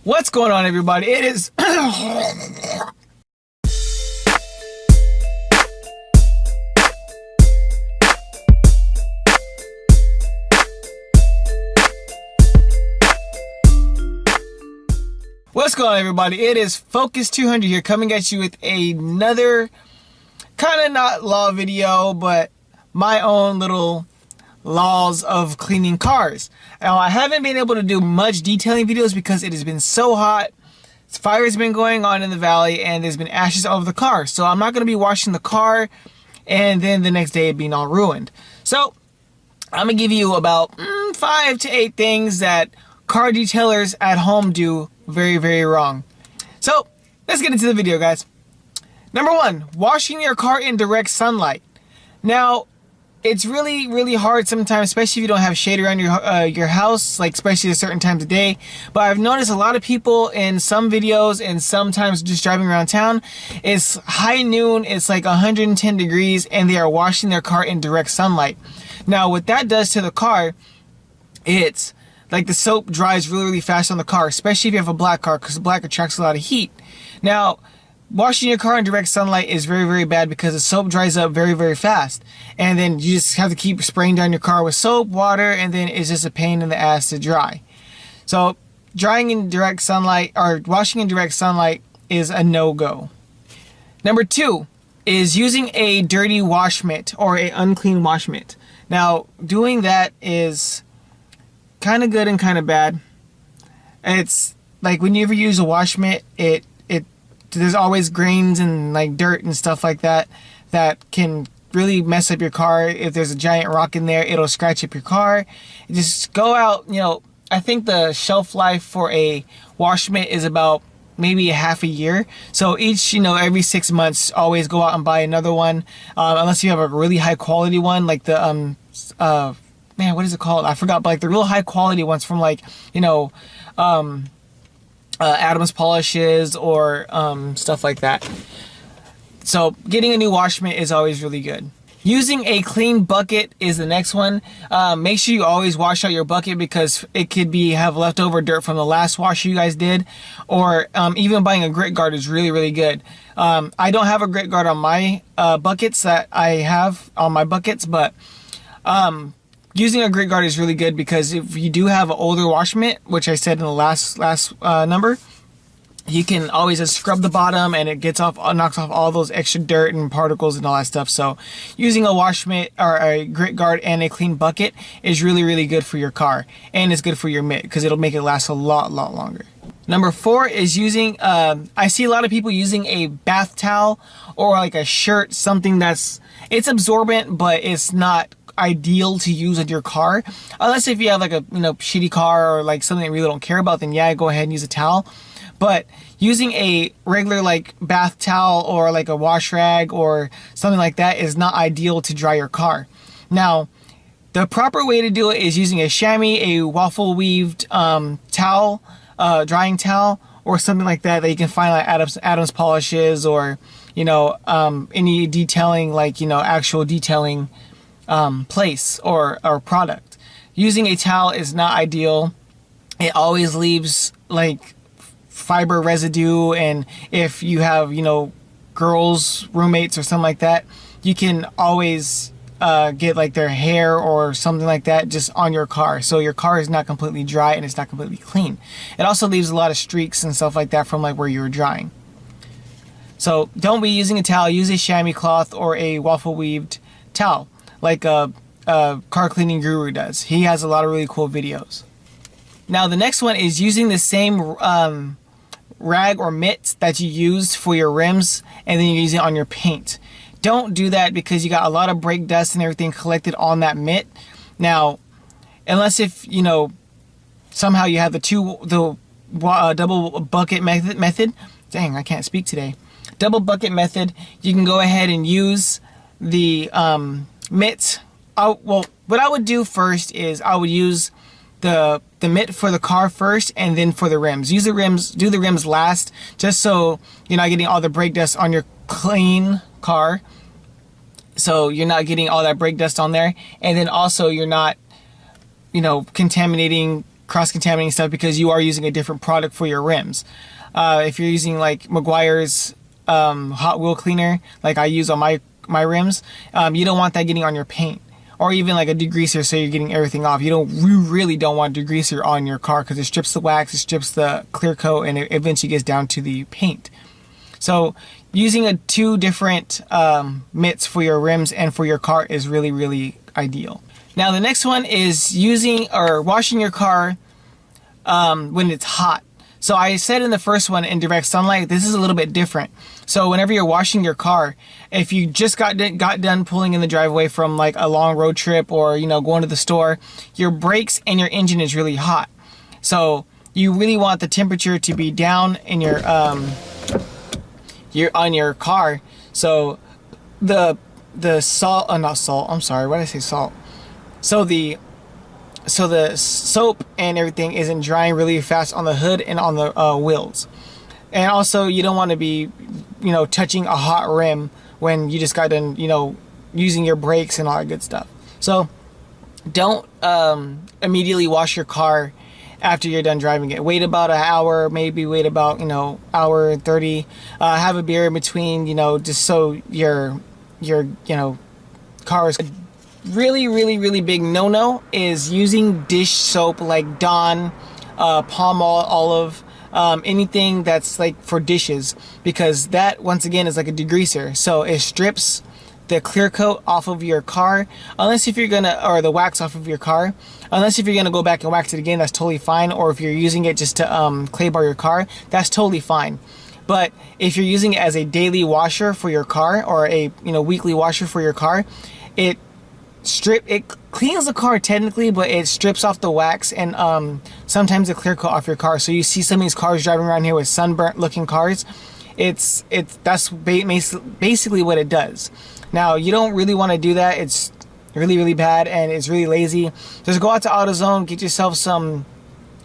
What's going on, everybody? It is What's going on, everybody? It is Focus 200 here, coming at you with another kind of not law video, but my own little laws of cleaning cars. Now, I haven't been able to do much detailing videos because it has been so hot. Fire has been going on in the valley and there's been ashes all over the car. So I'm not going to be washing the car and then the next day it being all ruined. So I'm going to give you about 5 to 8 things that car detailers at home do very, very wrong. So let's get into the video, guys. Number 1, washing your car in direct sunlight. Now, it's really, really hard sometimes, especially if you don't have shade around your house, like especially at certain times of day. But I've noticed a lot of people in some videos and sometimes just driving around town, it's high noon, it's like 110 degrees, and they are washing their car in direct sunlight. Now, what that does to the car, it's like the soap dries really, really fast on the car, especially if you have a black car, because black attracts a lot of heat. Now, washing your car in direct sunlight is very, very bad because the soap dries up very, very fast. And then you just have to keep spraying down your car with soap, water, and then it's just a pain in the ass to dry. So drying in direct sunlight or washing in direct sunlight is a no-go. Number 2 is using a dirty wash mitt or an unclean wash mitt. Now, doing that is kind of good and kind of bad. It's like when you ever use a wash mitt, there's always grains and like dirt and stuff like that that can really mess up your car. If there's a giant rock in there, it'll scratch up your car. Just go out, I think the shelf life for a wash mitt is about maybe a half a year. So each, every 6 months, always go out and buy another one. Unless you have a really high quality one, like the, man, what is it called? I forgot, but like the real high quality ones from like, Adams Polishes or stuff like that. So getting a new wash mitt is always really good. Using a clean bucket is the next one. Make sure you always wash out your bucket because it could have leftover dirt from the last wash you guys did, or even buying a grit guard is really, really good. I don't have a grit guard on my buckets that I have on my buckets, but using a grit guard is really good because if you do have an older wash mitt, which I said in the last number, you can always just scrub the bottom and it knocks off all those extra dirt and particles and all that stuff. So using a wash mitt or a grit guard and a clean bucket is really, really good for your car, and it's good for your mitt because it'll make it last a lot longer. Number 4 is using, I see a lot of people using a bath towel or like a shirt, something it's absorbent, but it's not ideal to use on your car. Unless if you have like a, shitty car or like something that you really don't care about, then yeah, go ahead and use a towel. But using a regular like bath towel or like a wash rag or something like that is not ideal to dry your car. Now, the proper way to do it is using a chamois, a waffle weaved towel, drying towel, or something like that you can find like Adams Polishes or any detailing, like actual detailing place or product. Using a towel is not ideal. It always leaves like fiber residue, and if you have girls roommates or something like that, you can always get like their hair or something like that just on your car, so your car is not completely dry and it's not completely clean. It also leaves a lot of streaks and stuff like that from like where you were drying. So don't be using a towel. Use a chamois cloth or a waffle weaved towel like a car cleaning guru does. He has a lot of really cool videos. Now the next one is using the same rag or mitt that you used for your rims, and then you use it on your paint. Don't do that because you got a lot of brake dust and everything collected on that mitt. Now, unless if somehow you have the double bucket method. Dang, I can't speak today. Double bucket method. You can go ahead and use the mitt. Well, what I would do first is I would use the mitt for the car first, and then for the rims. Do the rims last, just so you're not getting all the brake dust on your clean car. So you're not getting all that brake dust on there, and then also you're not, contaminating cross-contaminating stuff because you are using a different product for your rims. If you're using like Meguiar's hot wheel cleaner, like I use on my rims, you don't want that getting on your paint. Or even like a degreaser, so you're getting everything off. You really don't want degreaser on your car because it strips the wax, it strips the clear coat, and it eventually gets down to the paint. So using two different mitts for your rims and for your car is really ideal. Now the next one is using or washing your car when it's hot. So I said in the first one, in direct sunlight, this is a little bit different. So whenever you're washing your car, if you just got done pulling in the driveway from like a long road trip or, you know, going to the store, your brakes and your engine is really hot. So you really want the temperature to be down in your on your car. So the salt, not salt, I'm sorry, why did I say salt? So the soap and everything isn't drying really fast on the hood and on the wheels. And also you don't want to be, you know, touching a hot rim when you just got done, you know, using your brakes and all that good stuff. So don't immediately wash your car after you're done driving it. Wait about an hour, maybe wait about, you know, hour and 30. Have a beer in between, you know, just so your you know, car is really big no-no is using dish soap like Dawn, Palm Olive, anything that's like for dishes, because that once again is like a degreaser. So it strips the clear coat off of your car, unless if you're gonna, or the wax off of your car, unless if you're gonna go back and wax it again, that's totally fine. Or if you're using it just to clay bar your car, that's totally fine. But if you're using it as a daily washer for your car, or a, you know, weekly washer for your car, it cleans the car technically, but it strips off the wax and sometimes the clear coat off your car. So you see some of these cars driving around here with sunburnt looking cars. That's basically what it does. Now you don't really want to do that. It's really bad and it's really lazy. Just go out to AutoZone, get yourself some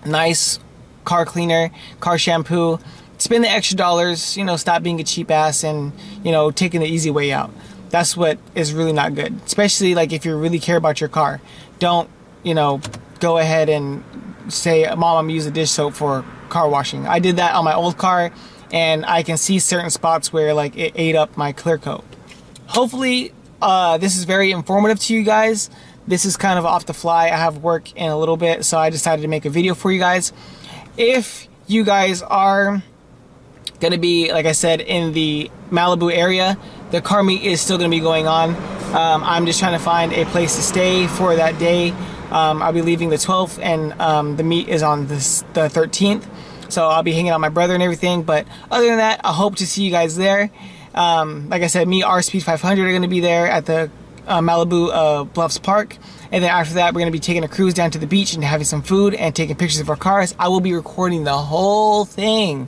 nice car cleaner, car shampoo, spend the extra dollars, you know, stop being a cheap ass and, you know, taking the easy way out. That's what is really not good, especially like if you really care about your car. Don't, you know, go ahead and say, Mom, I'm gonna use a dish soap for car washing. I did that on my old car and I can see certain spots where like it ate up my clear coat. Hopefully this is very informative to you guys. This is kind of off the fly. I have work in a little bit, so I decided to make a video for you guys. If you guys are gonna be, like I said, in the Malibu area, the car meet is still going to be going on. I'm just trying to find a place to stay for that day. I'll be leaving the 12th and the meet is on the 13th. So I'll be hanging out with my brother and everything. But other than that, I hope to see you guys there. Like I said, me, R-Speed 500 are going to be there at the Malibu Bluffs Park. And then after that, we're going to be taking a cruise down to the beach and having some food and taking pictures of our cars. I will be recording the whole thing.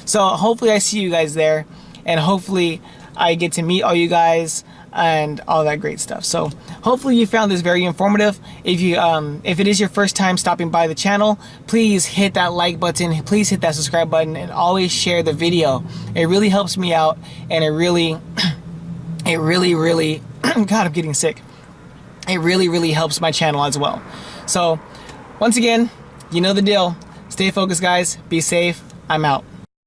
So hopefully I see you guys there. And hopefully I get to meet all you guys and all that great stuff. So hopefully you found this very informative. If you if it is your first time stopping by the channel, please hit that like button, please hit that subscribe button, and always share the video. It really helps me out, and it really God, I'm getting sick. It really helps my channel as well. So once again, you know the deal. Stay focused, guys. Be safe. I'm out.